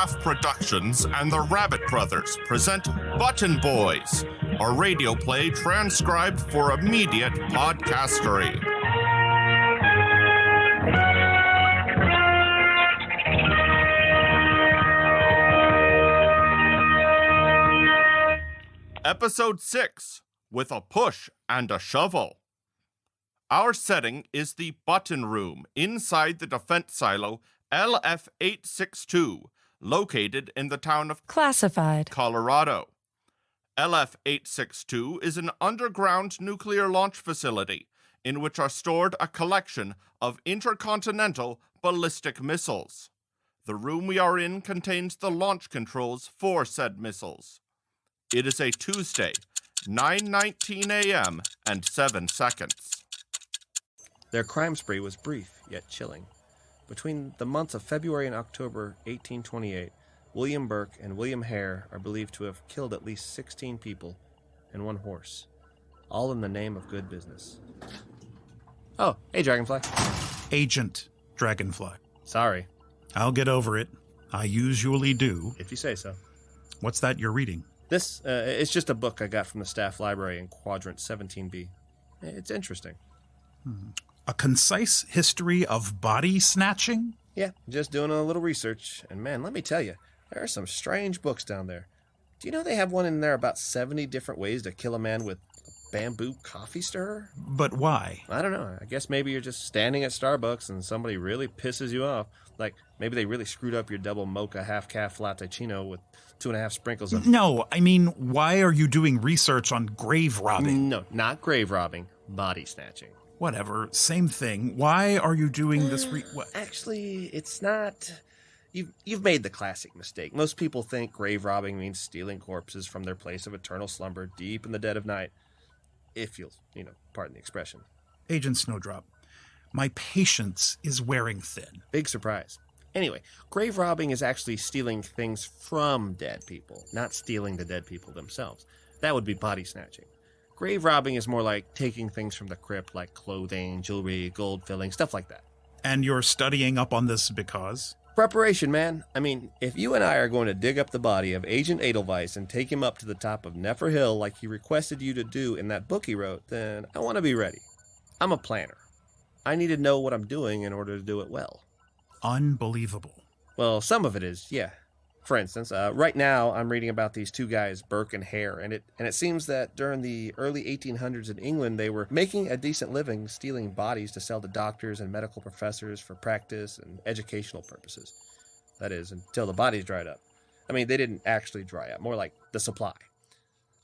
HafCaf Productions and the Rabbit Brothers present Button Boys, a radio play transcribed for immediate podcastery. Episode 6, With a Push and a Shovel. Our setting is the Button Room inside the defense silo LF-862, located in the town of Classified, Colorado. LF-862 is an underground nuclear launch facility in which are stored a collection of intercontinental ballistic missiles. The room we are in contains the launch controls for said missiles. It is a Tuesday, 9:19 a.m. and 7 seconds. Their crime spree was brief, yet chilling. Between the months of February and October 1828, William Burke and William Hare are believed to have killed at least 16 people and 1 horse, all in the name of good business. Oh, hey, Dragonfly. Agent Dragonfly. Sorry. I'll get over it. I usually do. If you say so. What's that you're reading? This, it's just a book I got from the staff library in Quadrant 17B. It's interesting. A concise history of body snatching? Yeah, just doing a little research. And man, let me tell you, there are some strange books down there. Do you know they have one in there about 70 different ways to kill a man with a bamboo coffee stirrer? But why? I don't know. I guess maybe you're just standing at Starbucks and somebody really pisses you off. Like, maybe they really screwed up your double mocha HafCaf Latticino with 2.5 sprinkles of... No, I mean, why are you doing research on grave robbing? No, not grave robbing. Body snatching. Whatever, same thing. Why are you doing this Actually, it's not... You've made the classic mistake. Most people think grave robbing means stealing corpses from their place of eternal slumber deep in the dead of night. If you'll, pardon the expression. Agent Snowdrop, my patience is wearing thin. Big surprise. Anyway, grave robbing is actually stealing things from dead people, not stealing the dead people themselves. That would be body snatching. Grave robbing is more like taking things from the crypt, like clothing, jewelry, gold filling, stuff like that. And you're studying up on this because? Preparation, man. I mean, if you and I are going to dig up the body of Agent Edelweiss and take him up to the top of Nefer Hill like he requested you to do in that book he wrote, then I want to be ready. I'm a planner. I need to know what I'm doing in order to do it well. Unbelievable. Well, some of it is, yeah. For instance, right now I'm reading about these 2 guys, Burke and Hare, and it seems that during the early 1800s in England, they were making a decent living stealing bodies to sell to doctors and medical professors for practice and educational purposes. That is, until the bodies dried up. I mean, they didn't actually dry up, more like the supply.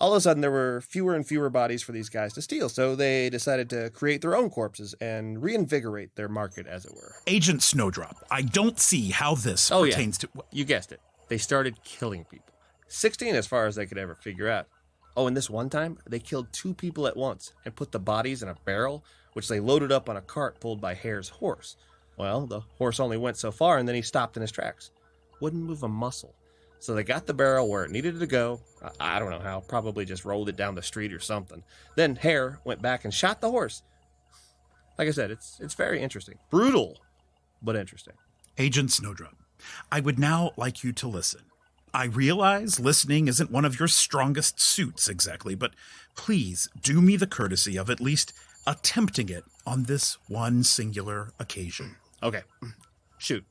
All of a sudden, there were fewer and fewer bodies for these guys to steal, so they decided to create their own corpses and reinvigorate their market, as it were. Agent Snowdrop, I don't see how this pertains to... You guessed it. They started killing people. 16 as far as they could ever figure out. Oh, and this one time, they killed 2 people at once and put the bodies in a barrel, which they loaded up on a cart pulled by Hare's horse. Well, the horse only went so far, and then he stopped in his tracks. Wouldn't move a muscle. So they got the barrel where it needed to go. I don't know how, probably just rolled it down the street or something. Then Hare went back and shot the horse. Like I said, it's very interesting. Brutal, but interesting. Agent Snowdrop, I would now like you to listen. I realize listening isn't one of your strongest suits exactly, but please do me the courtesy of at least attempting it on this one singular occasion. Okay, shoot.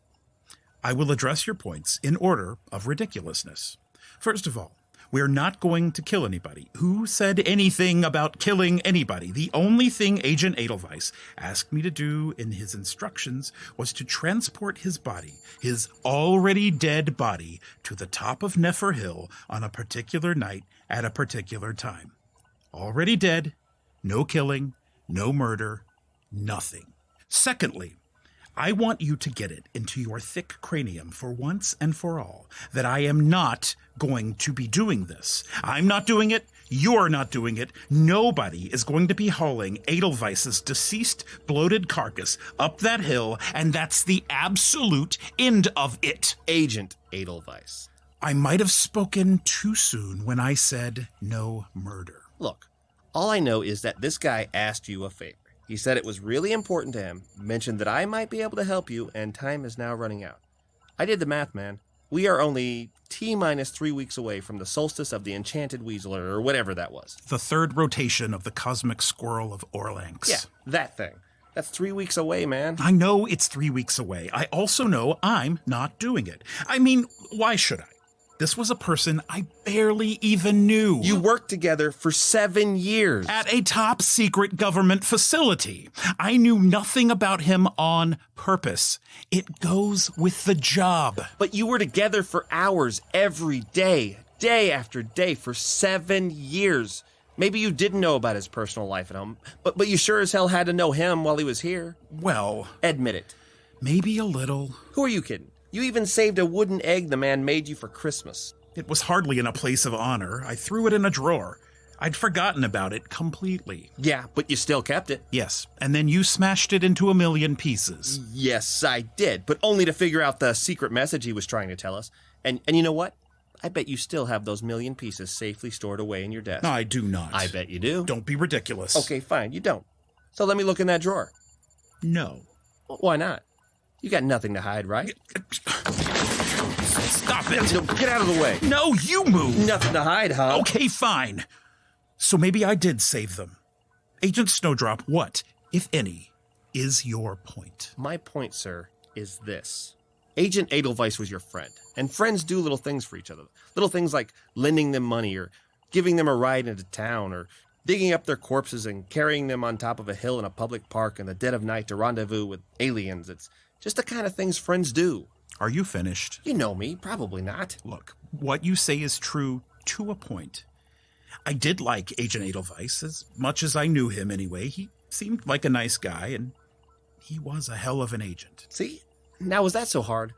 I will address your points in order of ridiculousness. First of all, we're not going to kill anybody. Who said anything about killing anybody? The only thing Agent Edelweiss asked me to do in his instructions was to transport his body, his already dead body, to the top of Nefer Hill on a particular night at a particular time. Already dead, no killing, no murder, nothing. Secondly, I want you to get it into your thick cranium for once and for all that I am not going to be doing this. I'm not doing it. You're not doing it. Nobody is going to be hauling Edelweiss's deceased, bloated carcass up that hill, and that's the absolute end of it. Agent Edelweiss. I might have spoken too soon when I said no murder. Look, all I know is that this guy asked you a favor. He said it was really important to him, mentioned that I might be able to help you, and time is now running out. I did the math, man. We are only T-minus 3 weeks away from the solstice of the Enchanted Weasel, or whatever that was. The third rotation of the Cosmic Squirrel of Orlanx. Yeah, that thing. That's 3 weeks away, man. I know it's 3 weeks away. I also know I'm not doing it. I mean, why should I? This was a person I barely even knew. You worked together for 7 years. At a top secret government facility. I knew nothing about him on purpose. It goes with the job. But you were together for hours every day, day after day, for 7 years. Maybe you didn't know about his personal life at home, but you sure as hell had to know him while he was here. Well, Admit it. maybe a little. Who are you kidding? You even saved a wooden egg the man made you for Christmas. It was hardly in a place of honor. I threw it in a drawer. I'd forgotten about it completely. Yeah, but you still kept it. Yes, and then you smashed it into a million pieces. Yes, I did, but only to figure out the secret message he was trying to tell us. And you know what? I bet you still have those million pieces safely stored away in your desk. I do not. I bet you do. Don't be ridiculous. Okay, fine, you don't. So let me look in that drawer. No. Why not? You got nothing to hide, right? Stop it! No, get out of the way. No, you move! Nothing to hide, huh? Okay, fine. So maybe I did save them. Agent Snowdrop, what, if any, is your point? My point, sir, is this. Agent Edelweiss was your friend, and friends do little things for each other. Little things like lending them money, or giving them a ride into town, or digging up their corpses and carrying them on top of a hill in a public park in the dead of night to rendezvous with aliens. It's just the kind of things friends do. Are you finished? You know me, probably not. Look, what you say is true to a point. I did like Agent Edelweiss, as much as I knew him anyway. He seemed like a nice guy, and he was a hell of an agent. See? Now was that so hard?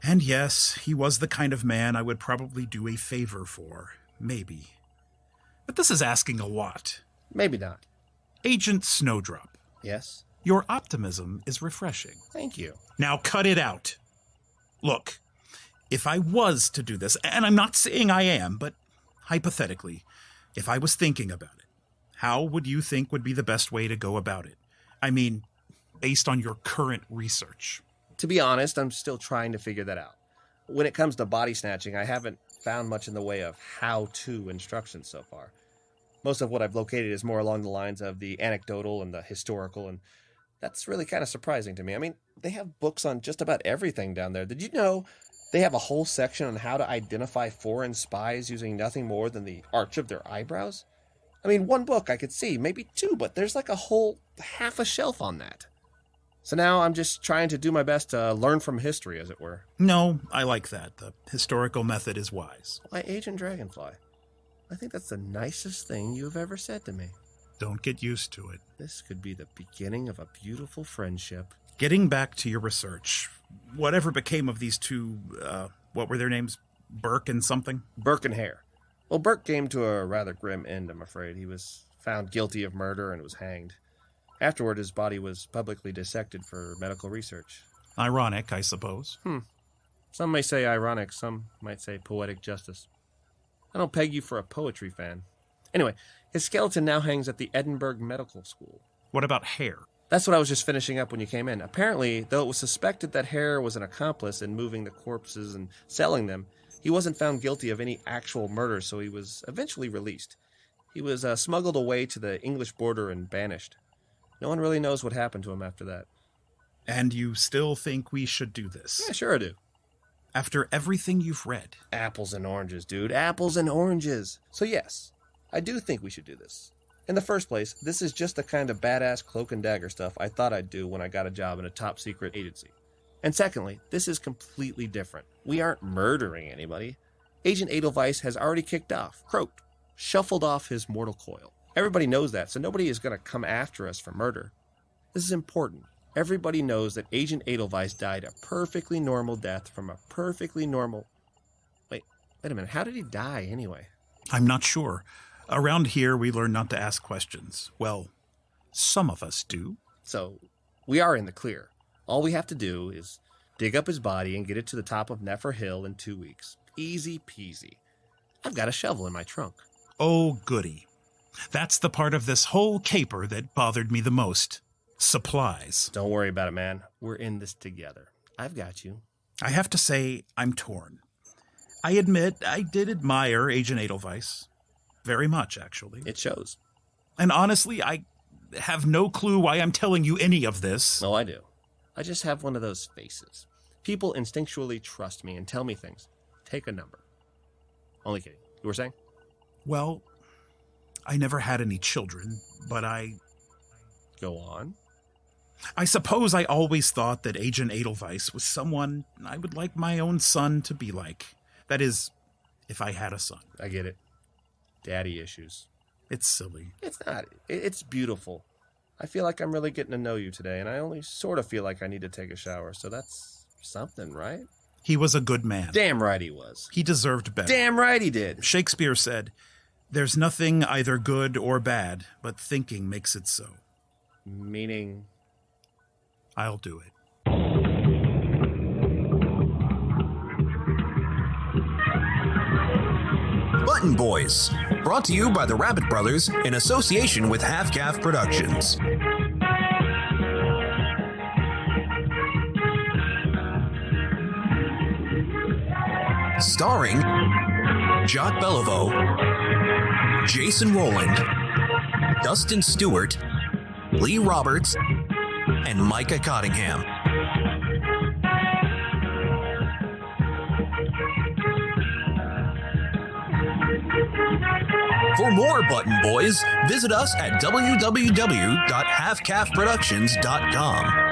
And yes, he was the kind of man I would probably do a favor for. Maybe. But this is asking a lot. Maybe not. Agent Snowdrop, Yes? your optimism is refreshing. Thank you. Now cut it out. Look, if I was to do this, and I'm not saying I am, but hypothetically, if I was thinking about it, how would you think would be the best way to go about it? I mean, based on your current research. To be honest, I'm still trying to figure that out. When it comes to body snatching, I haven't found much in the way of how-to instructions so far. Most of what I've located is more along the lines of the anecdotal and the historical, and that's really kind of surprising to me. I mean, they have books on just about everything down there. Did you know they have a whole section on how to identify foreign spies using nothing more than the arch of their eyebrows? I mean, one book I could see, maybe two, but there's like a whole half a shelf on that. So now I'm just trying to do my best to learn from history, as it were. No, I like that. The historical method is wise. Why, Agent Dragonfly, I think that's the nicest thing you have ever said to me. Don't get used to it. This could be the beginning of a beautiful friendship. Getting back to your research, whatever became of these two, what were their names? Burke and something? Burke and Hare. Well, Burke came to a rather grim end, I'm afraid. He was found guilty of murder and was hanged. Afterward, his body was publicly dissected for medical research. Ironic, I suppose. Some may say ironic, some might say poetic justice. I don't peg you for a poetry fan. Anyway, his skeleton now hangs at the Edinburgh Medical School. What about Hare? That's what I was just finishing up when you came in. Apparently, though it was suspected that Hare was an accomplice in moving the corpses and selling them, he wasn't found guilty of any actual murder, so he was eventually released. He was smuggled away to the English border and banished. No one really knows what happened to him after that. And you still think we should do this? Yeah, sure I do. After everything you've read? Apples and oranges, dude. Apples and oranges. So yes, I do think we should do this. In the first place, this is just the kind of badass cloak and dagger stuff I thought I'd do when I got a job in a top secret agency. And secondly, this is completely different. We aren't murdering anybody. Agent Edelweiss has already kicked off, croaked, shuffled off his mortal coil. Everybody knows that, so nobody is going to come after us for murder. This is important. Everybody knows that Agent Edelweiss died a perfectly normal death from a perfectly normal... Wait a minute, how did he die anyway? I'm not sure. Around here, we learn not to ask questions. Well, some of us do. So, we are in the clear. All we have to do is dig up his body and get it to the top of Nefer Hill in 2 weeks. Easy peasy. I've got a shovel in my trunk. Oh, goody. That's the part of this whole caper that bothered me the most. Supplies. Don't worry about it, man. We're in this together. I've got you. I have to say, I'm torn. I admit I did admire Agent Edelweiss. Very much, actually. It shows. And honestly, I have no clue why I'm telling you any of this. Oh, I do. I just have one of those faces. People instinctually trust me and tell me things. Take a number. Only kidding. You were saying? Well, I never had any children, but Go on. I suppose I always thought that Agent Edelweiss was someone I would like my own son to be like. That is, if I had a son. I get it. Daddy issues. It's silly. It's not. It's beautiful. I feel like I'm really getting to know you today, and I only sort of feel like I need to take a shower, so that's something, right? He was a good man. Damn right he was. He deserved better. Damn right he did. Shakespeare said, "There's nothing either good or bad, but thinking makes it so." Meaning? I'll do it. Button Boys, brought to you by the Rabbit Brothers in association with HafCaf Productions. Starring Jacques Belliveau, Jason Roland, Dustin Stewart, Lee Roberts, and Micah Cottingham. For more Button Boys, visit us at www.hafcafproductions.com.